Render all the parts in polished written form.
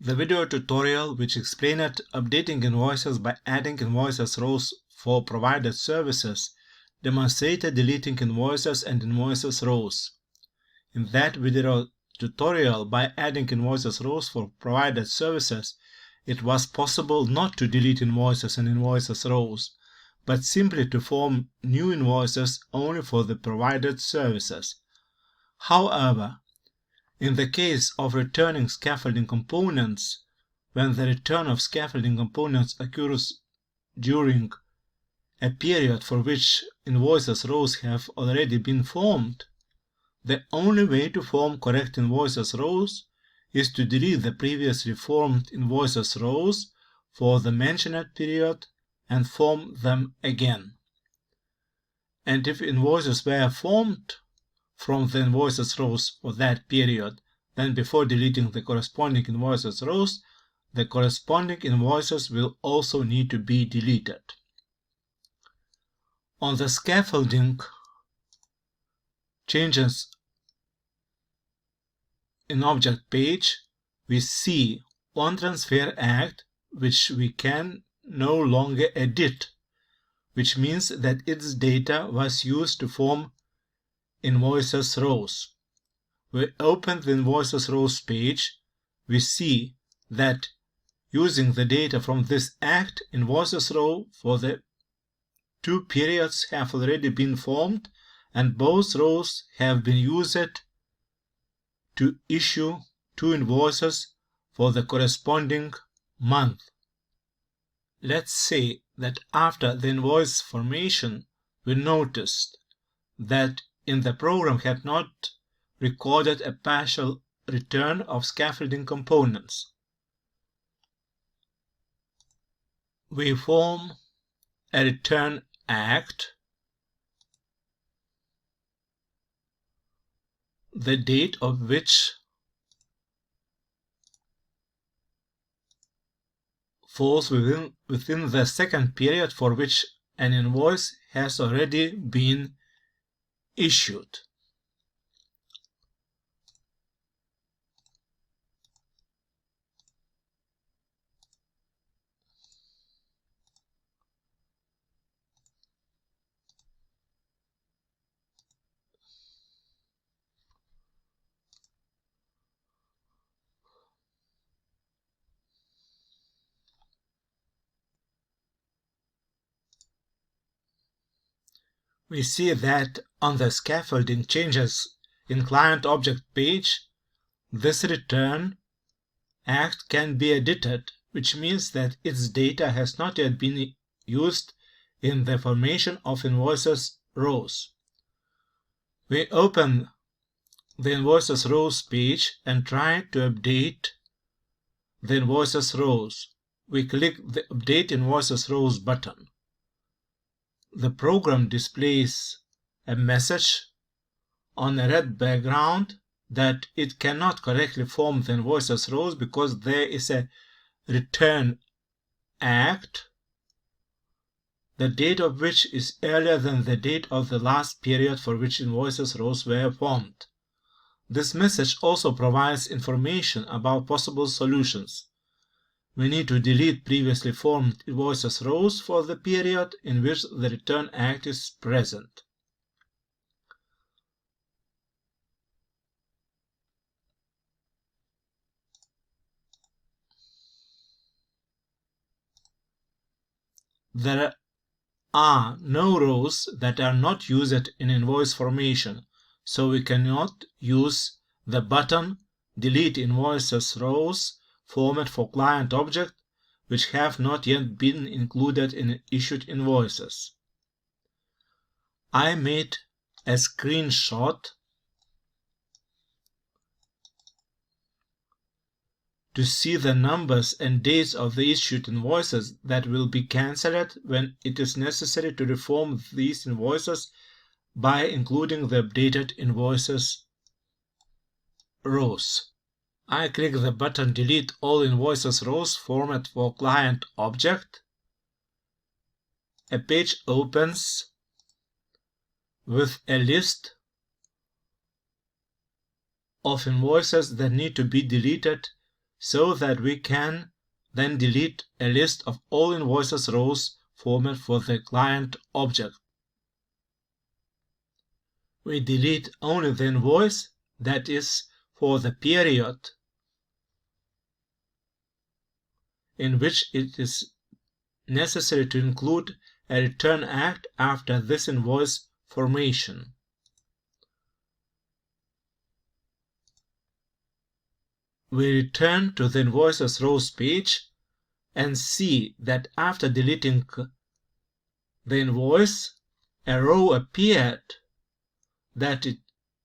The video tutorial which explained updating invoices by adding invoices rows for provided services demonstrated deleting invoices and invoices rows. In that video tutorial, by adding invoices rows for provided services, it was possible not to delete invoices and invoices rows, but simply to form new invoices only for the provided services. However, in the case of returning scaffolding components, when the return of scaffolding components occurs during a period for which invoices rows have already been formed, the only way to form correct invoices rows is to delete the previously formed invoices rows for the mentioned period and form them again. And if invoices were formed from the invoices rows for that period, then before deleting the corresponding invoices rows, the corresponding invoices will also need to be deleted. On the scaffolding changes in object page, we see onTransfer_act, which we can no longer edit, which means that its data was used to form invoices rows. We open the invoices rows page, we see that using the data from this act, invoices row for the two periods have already been formed, and both rows have been used to issue two invoices for the corresponding month. Let's say that after the invoice formation, we noticed that in the program had not recorded a partial return of scaffolding components. We form a return act, the date of which falls within the second period for which an invoice has already been issued. We see that on the scaffolding changes in client object page, this return act can be edited, which means that its data has not yet been used in the formation of invoices rows. We open the invoices rows page and try to update the invoices rows. We click the Update Invoices Rows button. The program displays a message on a red background that it cannot correctly form the invoices rows because there is a return act, the date of which is earlier than the date of the last period for which invoices rows were formed. This message also provides information about possible solutions. We need to delete previously formed invoices rows for the period in which the return act is present. There are no rows that are not used in invoice formation, so we cannot use the button Delete Invoices Rows format for client object which have not yet been included in issued invoices. I made a screenshot to see the numbers and dates of the issued invoices that will be cancelled when it is necessary to reform these invoices by including the updated invoices rows. I click the button Delete All Invoices Rows Format for Client Object. A page opens with a list of invoices that need to be deleted so that we can then delete a list of all invoices rows format for the client object. We delete only the invoice that is for the period in which it is necessary to include a return act after this invoice formation. We return to the invoices rows page and see that after deleting the invoice, a row appeared that it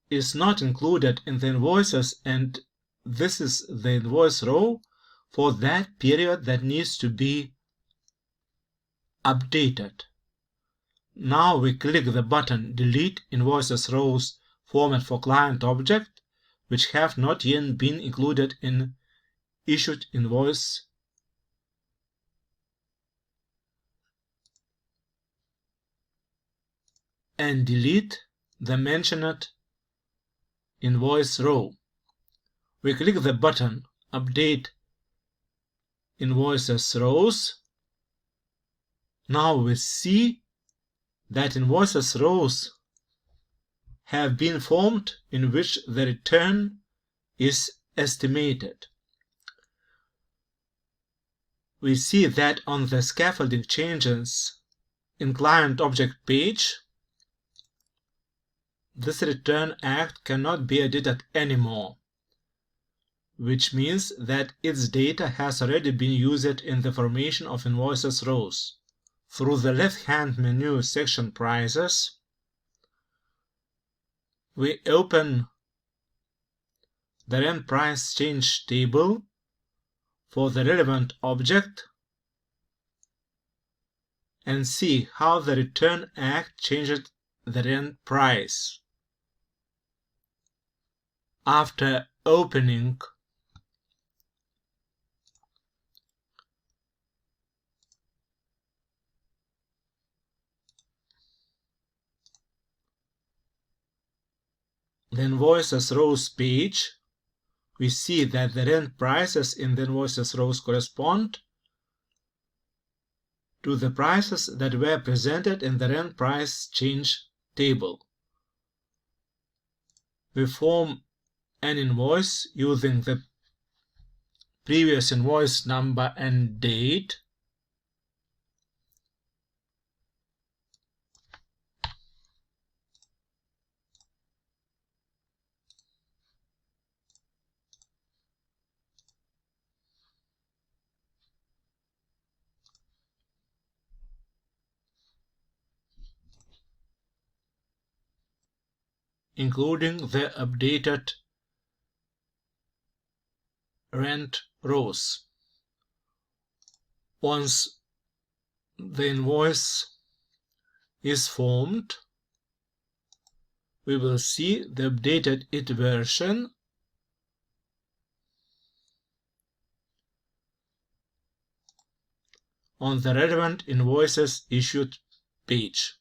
is not included in the invoices, and this is the invoice row for that period that needs to be updated. Now we click the button Delete Invoices Rows Format for Client Object, which have not yet been included in Issued Invoice, and delete the mentioned invoice row. We click the button Update Invoices Rows. Now we see that invoices rows have been formed in which the return is estimated. We see that on the scaffolding changes in client object page, this return act cannot be edited anymore, which means that its data has already been used in the formation of invoices rows. Through the left-hand menu section Prices, we open the rent price change table for the relevant object and see how the return act changed the rent price. After opening the invoices rows page, we see that the rent prices in the invoices rows correspond to the prices that were presented in the rent price change table. We form an invoice using the previous invoice number and date. Including the updated rent rows. Once the invoice is formed, we will see the updated IT version on the relevant invoices issued page.